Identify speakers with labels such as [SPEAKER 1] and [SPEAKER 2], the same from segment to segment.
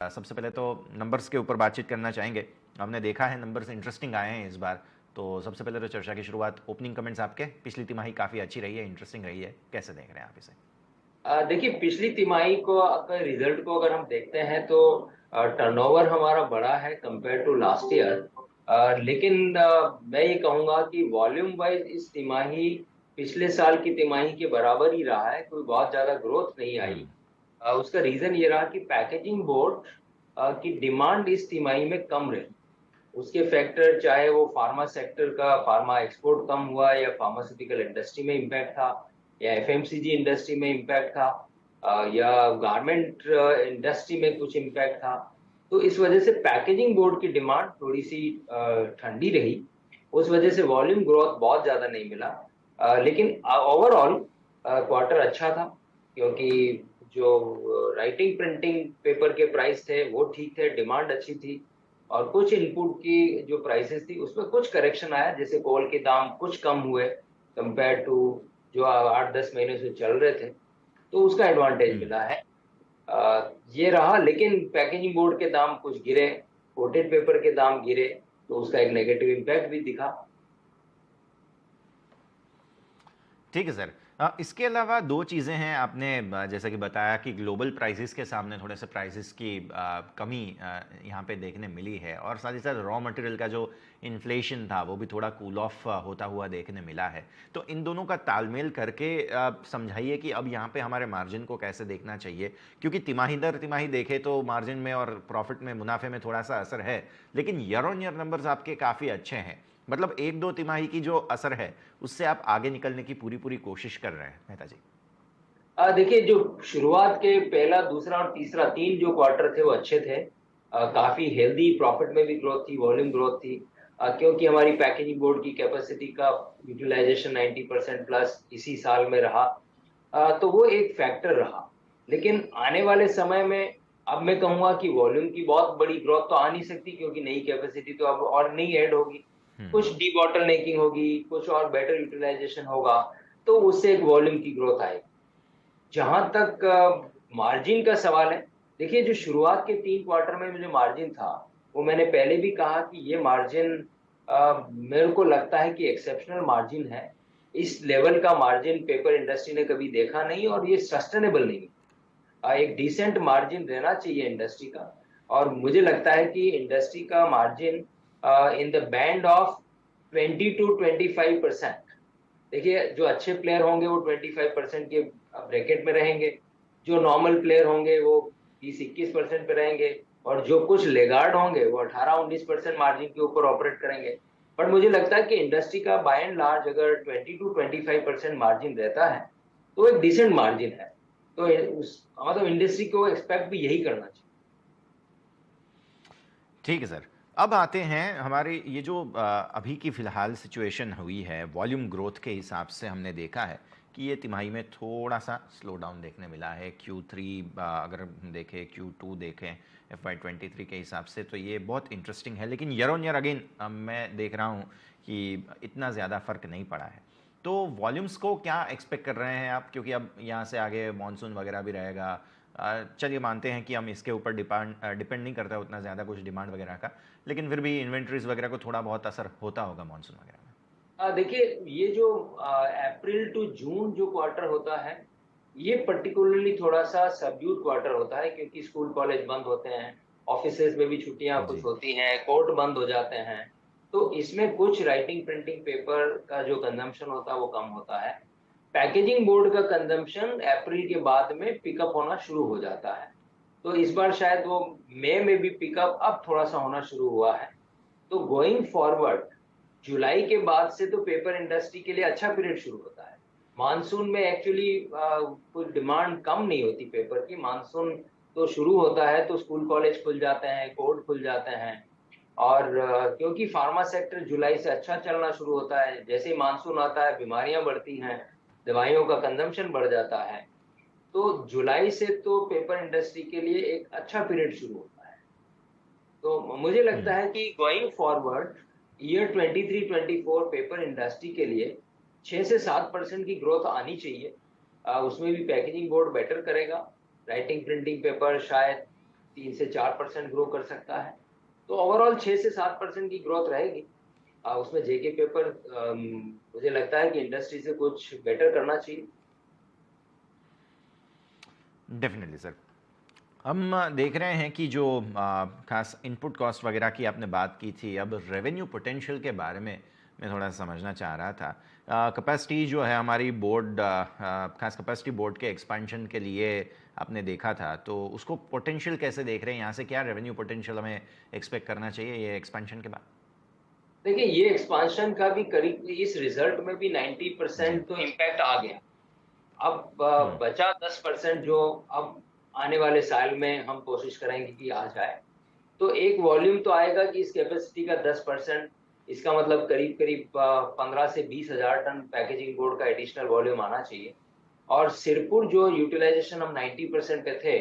[SPEAKER 1] सबसे पहले तो नंबर्स के ऊपर बातचीत करना चाहेंगे। हमने देखा है नंबर्स इंटरेस्टिंग आए हैं इस बार। तो सबसे पहले तो चर्चा की शुरुआत, ओपनिंग कमेंट्स आपके। पिछली तिमाही काफ़ी अच्छी रही है, इंटरेस्टिंग रही है, कैसे देख रहे हैं आप इसे?
[SPEAKER 2] देखिए, पिछली तिमाही को अगर रिजल्ट को अगर हम देखते हैं तो टर्नओवर हमारा बड़ा है कंपेयर टू लास्ट ईयर। लेकिन मैं ये कहूंगा कि वॉल्यूम वाइज इस तिमाही पिछले साल की तिमाही के बराबर ही रहा है, कोई बहुत ज्यादा ग्रोथ नहीं आई।
[SPEAKER 1] हम्म।
[SPEAKER 2] उसका रीजन ये रहा कि पैकेजिंग बोर्ड की डिमांड इस तिमाही में कम रही। उसके फैक्टर चाहे वो फार्मा सेक्टर का फार्मा एक्सपोर्ट कम हुआ, या फार्मास्यूटिकल इंडस्ट्री में इम्पैक्ट था, या एफएमसीजी इंडस्ट्री में इम्पैक्ट था, या गारमेंट इंडस्ट्री में कुछ इम्पैक्ट था। तो इस वजह से पैकेजिंग बोर्ड की डिमांड थोड़ी सी ठंडी रही। उस वजह से वॉल्यूम ग्रोथ बहुत ज्यादा नहीं मिला। लेकिन ओवरऑल क्वार्टर अच्छा था, क्योंकि जो राइटिंग प्रिंटिंग पेपर के प्राइस थे वो ठीक थे, डिमांड अच्छी थी। और कुछ इनपुट की जो प्राइसेस थी उसमें कुछ करेक्शन आया, जैसे कोल के दाम कुछ कम हुए कंपेयर टू जो 8-10 महीने से चल रहे थे। तो उसका एडवांटेज
[SPEAKER 1] हम्म।
[SPEAKER 2] मिला है। ये रहा। लेकिन पैकेजिंग बोर्ड के दाम कुछ गिरे, कोटेड पेपर के दाम गिरे, तो उसका एक नेगेटिव इम्पैक्ट भी दिखा।
[SPEAKER 1] ठीक है सर। इसके अलावा दो चीज़ें हैं। आपने जैसा कि बताया कि ग्लोबल प्राइसेस के सामने थोड़े से प्राइसेस की कमी यहाँ पे देखने मिली है, और साथ ही साथ रॉ मटेरियल का जो इन्फ्लेशन था वो भी थोड़ा कूल ऑफ होता हुआ देखने मिला है। तो इन दोनों का तालमेल करके समझाइए कि अब यहाँ पे हमारे मार्जिन को कैसे देखना चाहिए, क्योंकि तिमाही दर तिमाही देखे तो मार्जिन में और प्रॉफिट में, मुनाफे में थोड़ा सा असर है, लेकिन ईयर ऑन ईयर नंबर्स आपके काफ़ी अच्छे हैं। मतलब एक दो तिमाही की जो असर है उससे आप आगे निकलने की पूरी पूरी कोशिश कर रहे हैं मेहता जी।
[SPEAKER 2] देखिए, जो शुरुआत के पहला दूसरा और तीसरा तीन जो क्वार्टर थे वो अच्छे थे। काफी हेल्दी प्रॉफिट में भी ग्रोथ थी, वॉल्यूम ग्रोथ थी। क्योंकि हमारी पैकेजिंग बोर्ड की कैपेसिटी का यूटिलाइजेशन 90% प्लस इसी साल में रहा। तो वो एक फैक्टर रहा। लेकिन आने वाले समय में अब मैं कहूंगा कि वॉल्यूम की बहुत बड़ी ग्रोथ तो आ नहीं सकती, क्योंकि नई कैपेसिटी तो अब और नहीं ऐड होगी। कुछ डी बॉटलनेकिंग होगी, कुछ और बेटर यूटिलाइजेशन होगा, तो उससे एक वॉल्यूम की ग्रोथ आएगी। जहां तक मार्जिन का सवाल है, देखिए, जो शुरुआत के तीन क्वार्टर में जो मार्जिन था वो मैंने पहले भी कहा कि ये मार्जिन मेरे को लगता है कि एक्सेप्शनल मार्जिन है। इस लेवल का मार्जिन पेपर इंडस्ट्री ने कभी देखा नहीं, और ये सस्टेनेबल नहीं। एक डिसेंट मार्जिन रहना चाहिए इंडस्ट्री का। और मुझे लगता है कि इंडस्ट्री का margin in the band of 20 to 25%। देखिए, जो अच्छे प्लेयर होंगे वो 25% के ब्रैकेट में रहेंगे, जो नॉर्मल प्लेयर होंगे वो 20-21% पे रहेंगे, और जो कुछ लेगार्ड होंगे वो 18-19% मार्जिन के ऊपर ऑपरेट करेंगे। बट मुझे लगता है कि इंडस्ट्री का बाय एंड लार्ज अगर 20 to 25% मार्जिन रहता है तो एक डिसेंट मार्जिन है। तो उस मतलब इंडस्ट्री को एक्सपेक्ट भी यही करना चाहिए।
[SPEAKER 1] ठीक है सर। अब आते हैं हमारे ये जो अभी की फ़िलहाल सिचुएशन हुई है, वॉल्यूम ग्रोथ के हिसाब से हमने देखा है कि ये तिमाही में थोड़ा सा स्लो डाउन देखने मिला है। Q3 अगर हम देखें, Q2 देखें FY23 के हिसाब से, तो ये बहुत इंटरेस्टिंग है। लेकिन ईयर ऑन ईयर अगेन मैं देख रहा हूँ कि इतना ज़्यादा फ़र्क नहीं पड़ा है। तो वॉल्यूम्स को क्या एक्सपेक्ट कर रहे हैं आप, क्योंकि अब यहाँ से आगे मानसून वगैरह भी रहेगा। चलिए मानते हैं कि हम इसके ऊपर डिपेंड नहीं करता उतना ज़्यादा कुछ डिमांड वगैरह का, लेकिन फिर भी इन्वेंट्रीज वगैरह को थोड़ा बहुत असर होता होगा मानसून वगैरह में।
[SPEAKER 2] देखिए, ये जो अप्रैल टू जून जो क्वार्टर होता है, ये पर्टिकुलरली थोड़ा सा सबड्यूड क्वार्टर होता है, क्योंकि स्कूल कॉलेज बंद होते हैं, ऑफिसेज में भी छुट्टियां कुछ
[SPEAKER 1] जी।
[SPEAKER 2] होती हैं, कोर्ट बंद हो जाते हैं। तो इसमें कुछ राइटिंग प्रिंटिंग पेपर का जो कंजम्पशन होता है वो कम होता है। पैकेजिंग बोर्ड का कंजम्पशन अप्रैल के बाद में पिकअप होना शुरू हो जाता है। तो इस बार शायद वो मई में भी पिकअप अब थोड़ा सा होना शुरू हुआ है। तो गोइंग फॉरवर्ड जुलाई के बाद से तो पेपर इंडस्ट्री के लिए अच्छा पीरियड शुरू होता है। मानसून में एक्चुअली कुछ डिमांड कम नहीं होती पेपर की। मानसून तो शुरू होता है तो स्कूल कॉलेज खुल जाते हैं, कोर्ट खुल जाते हैं। और क्योंकि फार्मा सेक्टर जुलाई से अच्छा चलना शुरू होता है, जैसे ही मानसून आता है बीमारियां बढ़ती हैं, दवाइयों का कंजम्पशन बढ़ जाता है। तो जुलाई से तो पेपर इंडस्ट्री के लिए एक अच्छा पीरियड शुरू होता है। तो मुझे लगता
[SPEAKER 1] हम्म।
[SPEAKER 2] है कि going forward year 23-24 paper industry के लिए 6 से 7% की ग्रोथ आनी चाहिए। उसमें भी पैकेजिंग बोर्ड बेटर करेगा, राइटिंग प्रिंटिंग पेपर शायद 3 से 4% ग्रो कर सकता है। तो ओवरऑल 6 से 7% की ग्रोथ रहेगी। उसमें जेके पेपर मुझे लगता है कि इंडस्ट्री से कुछ बेटर करना चाहिए।
[SPEAKER 1] Definitely sir. हम देख रहे हैं कि जो खास इनपुट कॉस्ट वगैरह की आपने बात की थी, अब रेवेन्यू पोटेंशियल के बारे में मैं थोड़ा सा समझना चाह रहा था। कैपेसिटी जो है हमारी बोर्ड, खास कैपेसिटी बोर्ड के एक्सपेंशन के लिए आपने देखा था, तो उसको पोटेंशियल कैसे देख रहे हैं? यहाँ से क्या रेवेन्यू पोटेंशियल हमें एक्सपेक्ट करना चाहिए ये एक्सपेंशन के बाद?
[SPEAKER 2] देखिए, ये एक्सपांशन का भी करीब इस रिजल्ट में भी
[SPEAKER 1] जी।
[SPEAKER 2] 90% तो इम्पैक्ट आ गया। अब
[SPEAKER 1] हम्म।
[SPEAKER 2] बचा 10% जो अब आने वाले साल में हम कोशिश करेंगे कि आ जाए। तो एक वॉल्यूम तो आएगा कि इस कैपेसिटी का 10%, इसका मतलब करीब करीब 15 से 20 हज़ार टन पैकेजिंग बोर्ड का एडिशनल वॉल्यूम आना चाहिए। और सिरपुर जो यूटिलाइजेशन हम 90% पे थे,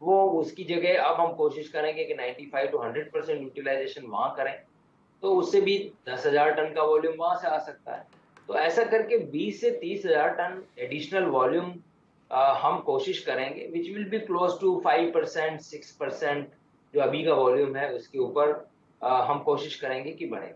[SPEAKER 2] वो उसकी जगह अब हम कोशिश करेंगे कि 95 टू 100% यूटिलाइजेशन वहां करें। तो उससे भी 10,000 टन का वॉल्यूम वहां से आ सकता है। तो ऐसा करके 20 से 30,000 टन एडिशनल वॉल्यूम हम कोशिश करेंगे, which will be close to 5% 6% जो अभी का वॉल्यूम है उसके ऊपर हम कोशिश करेंगे कि बढ़े।